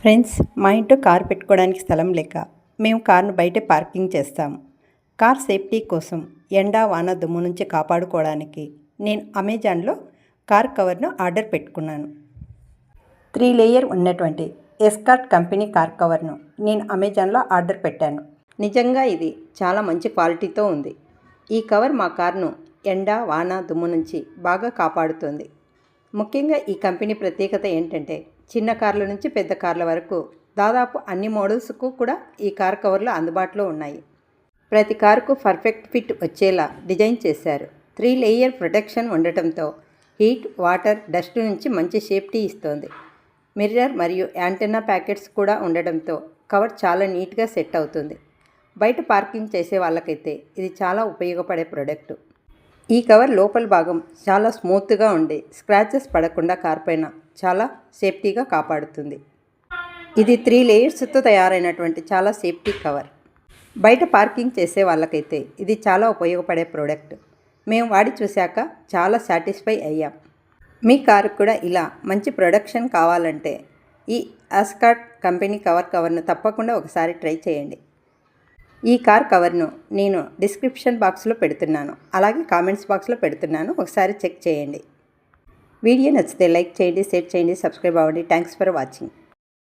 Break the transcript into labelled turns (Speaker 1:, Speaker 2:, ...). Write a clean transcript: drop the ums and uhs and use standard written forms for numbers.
Speaker 1: Friends, మా ఇంట్లో car పెట్టుకోవడానికి స్థలం లేక మేము కారును బయటే పార్కింగ్ చేస్తాము. కార్ సేఫ్టీ కోసం ఎండ వాన దుమ్ము నుంచి కాపాడుకోవడానికి నేను అమెజాన్లో కార్ కవర్ను ఆర్డర్ పెట్టుకున్నాను. 3 లేయర్ ఉన్నటువంటి ఎస్కార్ట్ కంపెనీ కార్ కవర్ను నేను అమెజాన్లో ఆర్డర్ పెట్టాను. నిజంగా ఇది చాలా మంచి క్వాలిటీతో ఉంది. ఈ కవర్ మా కారును ఎండ వాన దుమ్ము నుంచి బాగా కాపాడుతుంది. ముఖ్యంగా ఈ కంపెనీ ప్రత్యేకత ఏంటంటే, చిన్న కార్ల నుంచి పెద్ద కార్ల వరకు దాదాపు అన్ని మోడల్స్కు కూడా ఈ కార్ కవర్లు అందుబాటులో ఉన్నాయి. ప్రతి కారుకు పర్ఫెక్ట్ ఫిట్ వచ్చేలా డిజైన్ చేశారు. 3 లేయర్ ప్రొటెక్షన్ ఉండటంతో హీట్, వాటర్, డస్ట్ నుంచి మంచి సేఫ్టీ ఇస్తోంది. మిర్రర్ మరియు యాంటెన్నా ప్యాకెట్స్ కూడా ఉండడంతో కవర్ చాలా నీట్గా సెట్ అవుతుంది. బయట పార్కింగ్ చేసే వాళ్ళకైతే ఇది చాలా ఉపయోగపడే ప్రోడక్ట్. ఈ కవర్ లోపల భాగం చాలా స్మూత్గా ఉండి స్క్రాచెస్ పడకుండా కార్ పైన చాలా సేఫ్టీగా కాపాడుతుంది. ఇది 3 లేయర్స్తో తయారైనటువంటి చాలా సేఫ్టీ కవర్. బయట పార్కింగ్ చేసే వాళ్ళకైతే ఇది చాలా ఉపయోగపడే ప్రోడక్ట్. మేము వాడి చూశాక చాలా సాటిస్ఫై అయ్యాం. మీ కారు కూడా ఇలా మంచి ప్రొడక్షన్ కావాలంటే ఈ ఎస్కార్ట్ కంపెనీ కవర్ను తప్పకుండా ఒకసారి ట్రై చేయండి. ఈ కార్ కవర్ను నేను డిస్క్రిప్షన్ బాక్స్లో పెడుతున్నాను, అలాగే కామెంట్స్ బాక్స్లో పెడుతున్నాను, ఒకసారి చెక్ చేయండి. వీడియో నచ్చితే లైక్ చేయండి, షేర్ చేయండి, సబ్స్క్రైబ్ అవ్వండి. Thanks for watching.